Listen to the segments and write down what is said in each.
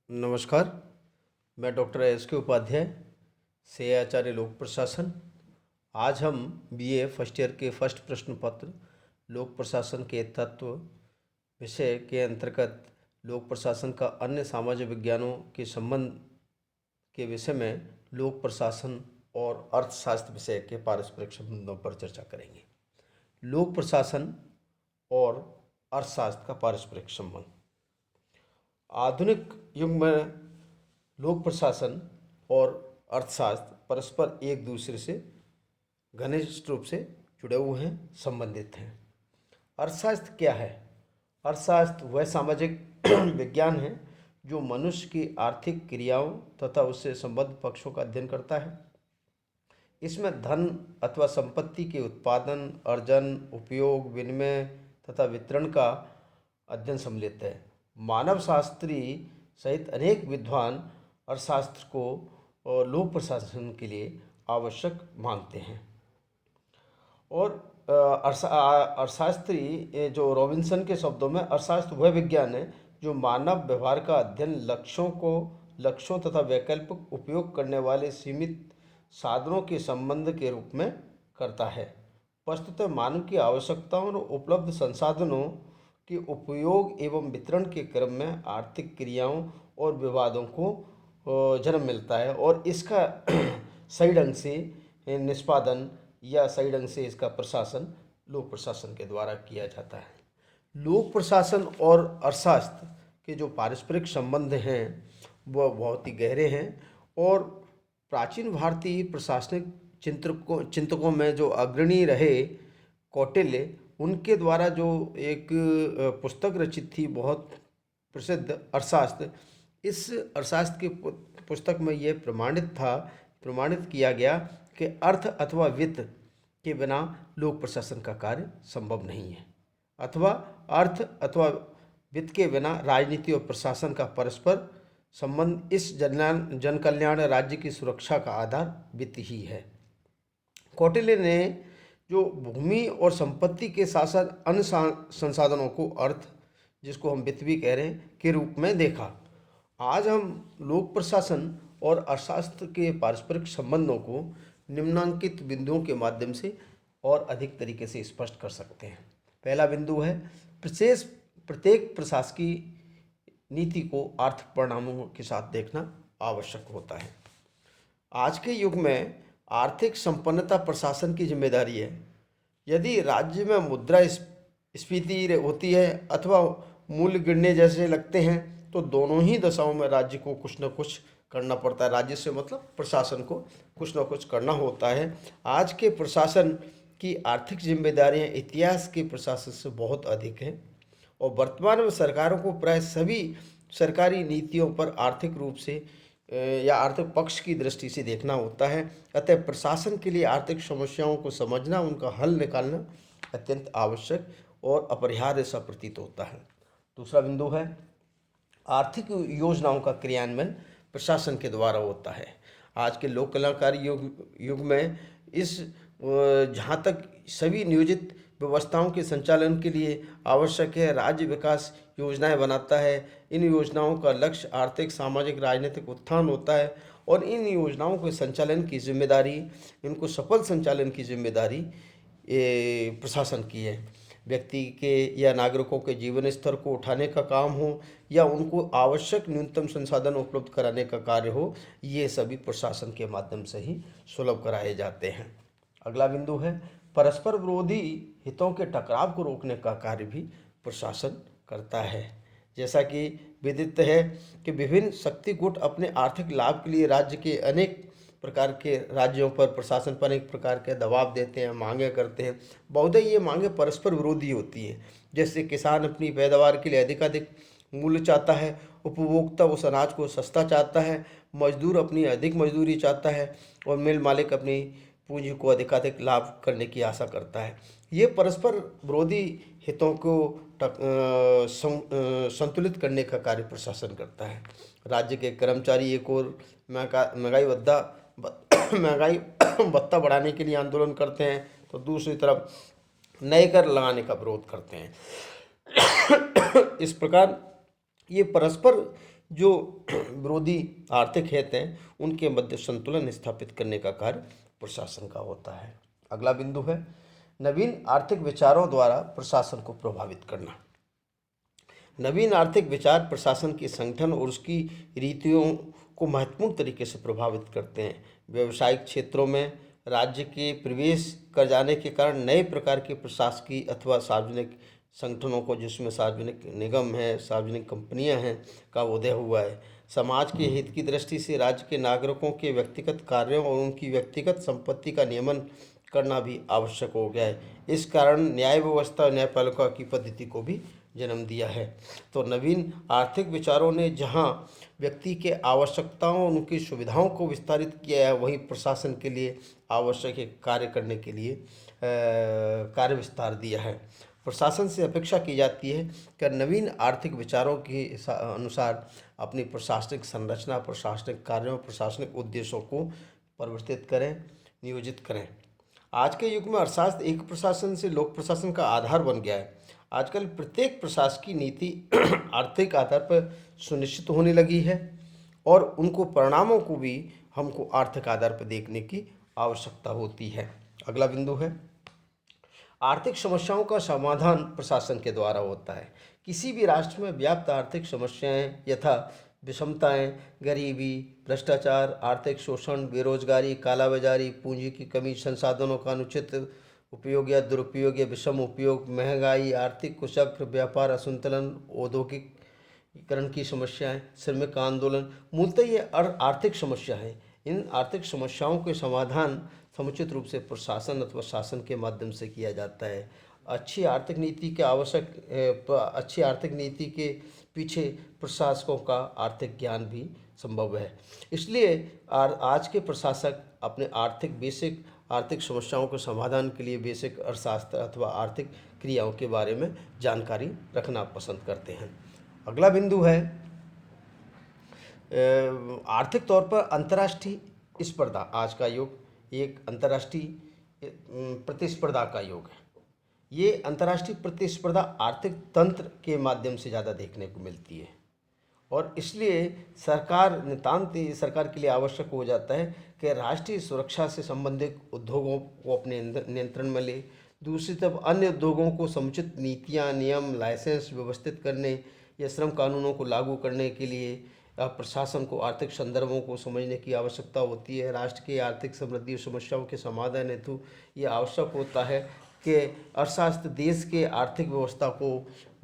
नमस्कार। मैं doctor S के उपाध्याय, से आचार्य लोक प्रशासन। आज हम बीए फर्स्ट ईयर के फर्स्ट प्रश्न पत्र लोक प्रशासन के तत्व विषय के अंतर्गत लोक प्रशासन का अन्य सामाजिक विज्ञानों के संबंध के विषय में लोक प्रशासन और अर्थशास्त्र विषय के पारस्परिक संबंधों पर चर्चा करेंगे। लोक प्रशासन और अर्थशास्त्र का पारस्परिक संबंध। आधुनिक युग में लोक प्रशासन और अर्थशास्त्र परस्पर एक दूसरे से घनिष्ठ रूप से जुड़े हुए हैं, संबंधित हैं। अर्थशास्त्र क्या है? अर्थशास्त्र वह सामाजिक विज्ञान है जो मनुष्य की आर्थिक क्रियाओं तथा उससे संबद्ध पक्षों का अध्ययन करता है। इसमें धन अथवा संपत्ति के उत्पादन, अर्जन, उपयोग, विनिमय तथा वितरण का अध्ययन सम्मिलित है। मानव शास्त्री सहित अनेक विद्वान अर्थशास्त्र को लोक प्रशासन के लिए आवश्यक मानते हैं। और अर्थशास्त्री जो रॉबिन्सन के शब्दों में, अर्थशास्त्र वह विज्ञान है जो मानव व्यवहार का अध्ययन लक्ष्यों तथा वैकल्पिक उपयोग करने वाले सीमित साधनों के संबंध के रूप में करता है। वस्तुतः मानव की आवश्यकताओं और उपलब्ध संसाधनों के उपयोग एवं वितरण के क्रम में आर्थिक क्रियाओं और विवादों को जन्म मिलता है और इसका सही ढंग से निष्पादन या सही ढंग से इसका प्रशासन लोक प्रशासन के द्वारा किया जाता है। लोक प्रशासन और अर्थशास्त्र के जो पारस्परिक संबंध हैं वह बहुत ही गहरे हैं और प्राचीन भारतीय प्रशासनिक चिंतकों में जो अग्रणी रहे कौटिल्य, उनके द्वारा जो एक पुस्तक रचित थी बहुत प्रसिद्ध अर्थशास्त्र। इस अर्थशास्त्र की पुस्तक में यह प्रमाणित किया गया कि अर्थ अथवा वित्त के बिना लोक प्रशासन का कार्य संभव नहीं है, अथवा अर्थ अथवा वित्त के बिना राजनीति और प्रशासन का परस्पर संबंध इस जन कल्याण राज्य की सुरक्षा का आधार वित्त ही है। कौटिल्य ने जो भूमि और संपत्ति के साथ साथ अन्य संसाधनों को अर्थ, जिसको हम वित्त भी कह रहे हैं, के रूप में देखा। आज हम लोक प्रशासन और अर्थशास्त्र के पारस्परिक संबंधों को निम्नांकित बिंदुओं के माध्यम से और अधिक तरीके से स्पष्ट कर सकते हैं। पहला बिंदु है, प्रत्येक प्रशासकीय नीति को आर्थिक परिणामों के साथ देखना आवश्यक होता है। आज के युग में आर्थिक संपन्नता प्रशासन की जिम्मेदारी है। यदि राज्य में मुद्रास्फीति होती है अथवा मूल्य गिरने जैसे लगते हैं तो दोनों ही दशाओं में राज्य को कुछ न कुछ करना पड़ता है। राज्य से मतलब प्रशासन को कुछ न कुछ करना होता है। आज के प्रशासन की आर्थिक जिम्मेदारियां इतिहास के प्रशासन से बहुत अधिक हैं और वर्तमान में सरकारों को प्राय सभी सरकारी नीतियों पर आर्थिक रूप से या आर्थिक पक्ष की दृष्टि से देखना होता है। अतः प्रशासन के लिए आर्थिक समस्याओं को समझना, उनका हल निकालना अत्यंत आवश्यक और अपरिहार्य सा प्रतीत होता है। दूसरा बिंदु है, आर्थिक योजनाओं का क्रियान्वयन प्रशासन के द्वारा होता है। आज के लोक कल्याणकारी युग में जहाँ तक सभी नियोजित व्यवस्थाओं के संचालन के लिए आवश्यक है, राज्य विकास योजनाएं बनाता है। इन योजनाओं का लक्ष्य आर्थिक, सामाजिक, राजनीतिक उत्थान होता है और इन योजनाओं के संचालन की जिम्मेदारी, इनको सफल संचालन की जिम्मेदारी प्रशासन की है। व्यक्ति के या नागरिकों के जीवन स्तर को उठाने का काम हो या उनको आवश्यक न्यूनतम संसाधन उपलब्ध कराने का कार्य हो, ये सभी प्रशासन के माध्यम से ही सुलभ कराए जाते हैं। अगला बिंदु है, परस्पर विरोधी हितों के टकराव को रोकने का कार्य भी प्रशासन करता है। जैसा कि विदित है कि विभिन्न शक्ति गुट अपने आर्थिक लाभ के लिए राज्य के अनेक प्रकार के राज्यों पर, प्रशासन पर एक प्रकार के दबाव देते हैं, मांगे करते हैं। बहुधा ये मांगे परस्पर विरोधी होती हैं। जैसे किसान अपनी पैदावार के लिए अधिकाधिक मूल्य चाहता है, उपभोक्ता उस अनाज को सस्ता चाहता है, मजदूर अपनी अधिक मजदूरी चाहता है और मिल मालिक अपनी पूंजी को अधिकाधिक लाभ करने की आशा करता है। ये परस्पर विरोधी हितों को संतुलित करने का कार्य प्रशासन करता है। राज्य के कर्मचारी एक और महंगाई भत्ता बढ़ाने के लिए आंदोलन करते हैं तो दूसरी तरफ नए कर लगाने का विरोध करते हैं। इस प्रकार ये परस्पर जो विरोधी आर्थिक हित हैं उनके मध्य संतुलन स्थापित करने का कार्य प्रशासन का होता है। अगला बिंदु है नवीन आर्थिक विचारों द्वारा प्रशासन को प्रभावित करना। नवीन आर्थिक विचार प्रशासन के संगठन और उसकी रीतियों को महत्वपूर्ण तरीके से प्रभावित करते हैं। व्यावसायिक क्षेत्रों में राज्य के प्रवेश कर जाने के कारण नए प्रकार के प्रशासकीय अथवा सार्वजनिक संगठनों को, जिसमें सार्वजनिक निगम है, सार्वजनिक कंपनियां हैं, का उदय हुआ है। समाज के हित की दृष्टि से राज्य के नागरिकों के व्यक्तिगत कार्यों और उनकी व्यक्तिगत संपत्ति का नियमन करना भी आवश्यक हो गया है। इस कारण न्याय व्यवस्था और न्यायपालिका की पद्धति को भी जन्म दिया है। तो नवीन आर्थिक विचारों ने जहाँ व्यक्ति के आवश्यकताओं और उनकी सुविधाओं को विस्तारित किया है, वहीं प्रशासन के लिए आवश्यक कार्य करने के लिए कार्य विस्तार दिया है। प्रशासन से अपेक्षा की जाती है कि नवीन आर्थिक विचारों के अनुसार अपनी प्रशासनिक संरचना, प्रशासनिक कार्यों, प्रशासनिक उद्देश्यों को परिवर्तित करें, नियोजित करें। आज के युग में अर्थशास्त्र एक प्रशासन से लोक प्रशासन का आधार बन गया है। आजकल प्रत्येक प्रशासकीय नीति आर्थिक आधार पर सुनिश्चित होने लगी है और उनको परिणामों को भी हमको आर्थिक आधार पर देखने की आवश्यकता होती है। अगला बिंदु है आर्थिक समस्याओं का समाधान प्रशासन के द्वारा होता है। किसी भी राष्ट्र में व्याप्त आर्थिक समस्याएं यथा विषमताएं, गरीबी, भ्रष्टाचार, आर्थिक शोषण, बेरोजगारी, कालाबाजारी, पूंजी की कमी, संसाधनों का अनुचित उपयोग या दुरुपयोग या विषम उपयोग, महंगाई, आर्थिक कुचक्र, व्यापार असंतुलन, औद्योगिकरण की समस्याएं, श्रमिक आंदोलन, मूलतः ये आर्थिक समस्या है। इन आर्थिक समस्याओं के समाधान समुचित रूप से प्रशासन अथवा शासन के माध्यम से किया जाता है। अच्छी आर्थिक नीति के अच्छी आर्थिक नीति के पीछे प्रशासकों का आर्थिक ज्ञान भी संभव है। इसलिए आज के प्रशासक अपने बेसिक आर्थिक समस्याओं के समाधान के लिए बेसिक अर्थशास्त्र अथवा आर्थिक क्रियाओं के बारे में जानकारी रखना पसंद करते हैं। अगला बिंदु है आर्थिक तौर पर अंतर्राष्ट्रीय स्पर्धा। आज का युग एक अंतर्राष्ट्रीय प्रतिस्पर्धा का युग है। ये अंतर्राष्ट्रीय प्रतिस्पर्धा आर्थिक तंत्र के माध्यम से ज़्यादा देखने को मिलती है और इसलिए सरकार के लिए आवश्यक हो जाता है कि राष्ट्रीय सुरक्षा से संबंधित उद्योगों को अपने नियंत्रण में ले। दूसरी तरफ अन्य उद्योगों को समुचित नीतियां, नियम, लाइसेंस व्यवस्थित करने या श्रम कानूनों को लागू करने के लिए प्रशासन को आर्थिक संदर्भों को समझने की आवश्यकता होती है। राष्ट्र की आर्थिक समृद्धि और समस्याओं के समाधान हेतु ये आवश्यक होता है कि अर्थशास्त्र देश के आर्थिक व्यवस्था को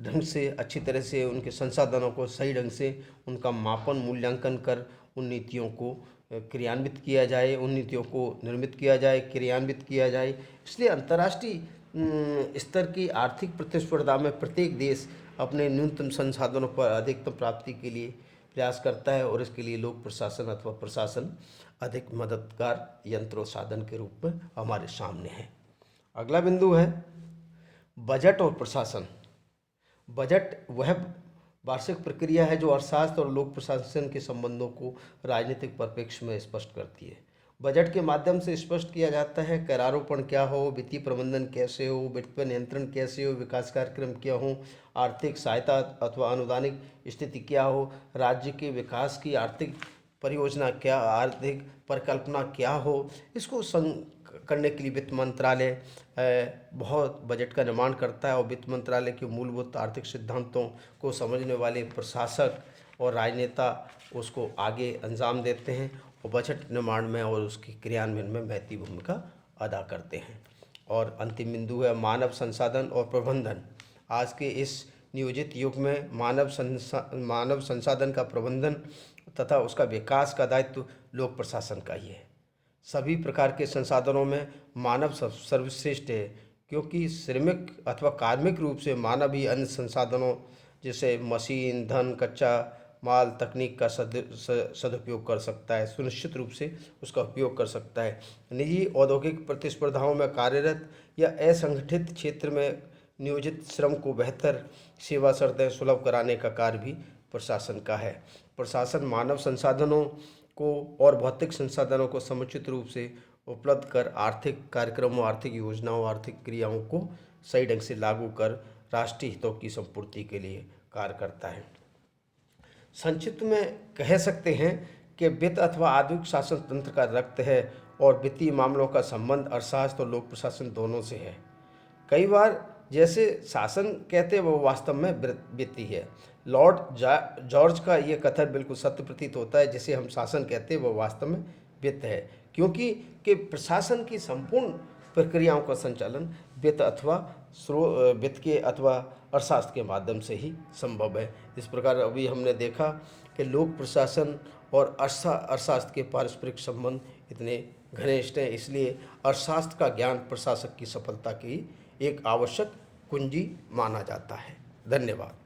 ढंग से, अच्छी तरह से, उनके संसाधनों को सही ढंग से उनका मापन, मूल्यांकन कर उन नीतियों को क्रियान्वित किया जाए, उन नीतियों को निर्मित किया जाए, क्रियान्वित किया जाए। इसलिए अंतर्राष्ट्रीय स्तर की आर्थिक प्रतिस्पर्धा में प्रत्येक देश अपने न्यूनतम संसाधनों पर अधिकतम प्राप्ति के लिए प्रयास करता है और इसके लिए लोक प्रशासन अथवा प्रशासन अधिक मददगार यंत्र और साधन के रूप में हमारे सामने है। अगला बिंदु है बजट और प्रशासन। बजट वह वार्षिक प्रक्रिया है जो अर्थशास्त्र और लोक प्रशासन के संबंधों को राजनीतिक परिप्रेक्ष्य में स्पष्ट करती है। बजट के माध्यम से स्पष्ट किया जाता है करारोपण क्या हो, वित्तीय प्रबंधन कैसे हो, वित्त पर नियंत्रण कैसे हो, विकास कार्यक्रम क्या हो, आर्थिक सहायता अथवा अनुदानिक स्थिति क्या हो, राज्य के विकास की आर्थिक परियोजना क्या, आर्थिक परिकल्पना क्या हो। इसको करने के लिए वित्त मंत्रालय बहुत बजट का निर्माण करता है और वित्त मंत्रालय के मूलभूत आर्थिक सिद्धांतों को समझने वाले प्रशासक और राजनेता उसको आगे अंजाम देते हैं और बजट निर्माण में और उसकी क्रियान्वयन में महत्वपूर्ण भूमिका अदा करते हैं। और अंतिम बिंदु है मानव संसाधन और प्रबंधन। आज के इस नियोजित युग में मानव संसाधन का प्रबंधन तथा उसका विकास का दायित्व लोक प्रशासन का ही है। सभी प्रकार के संसाधनों में मानव सर्वश्रेष्ठ है, क्योंकि श्रमिक अथवा कार्मिक रूप से मानव ही अन्य संसाधनों जैसे मशीन, धन, कच्चा माल, तकनीक का सदुपयोग कर सकता है, सुनिश्चित रूप से उसका उपयोग कर सकता है। निजी औद्योगिक प्रतिस्पर्धाओं में कार्यरत या असंगठित क्षेत्र में नियोजित श्रम को बेहतर सेवा शर्तें सुलभ कराने का कार्य भी प्रशासन का है। प्रशासन मानव संसाधनों को और भौतिक संसाधनों को समुचित रूप से उपलब्ध कर आर्थिक कार्यक्रमों, आर्थिक योजनाओं, आर्थिक क्रियाओं को सही ढंग से लागू कर राष्ट्रीय हितों की संपूर्ति के लिए कार्य करता है। संक्षिप्त में कह सकते हैं कि वित्त अथवा आधुनिक शासन तंत्र का रक्त है और वित्तीय मामलों का संबंध अर्थशास्त्र और लोक प्रशासन दोनों से है। कई बार जैसे शासन कहते हैं वो वास्तव में वित्तीय है। जॉर्ज का ये कथन बिल्कुल सत्य प्रतीत होता है। जिसे हम शासन कहते हैं वो वास्तव में वित्त है, क्योंकि कि प्रशासन की संपूर्ण प्रक्रियाओं का संचालन वित्त के अथवा अर्थशास्त्र के माध्यम से ही संभव है। इस प्रकार अभी हमने देखा कि लोक प्रशासन और अर्थशास्त्र के पारस्परिक संबंध इतने घनिष्ठ हैं, इसलिए अर्थशास्त्र का ज्ञान प्रशासक की सफलता की एक आवश्यक कुंजी माना जाता है। धन्यवाद।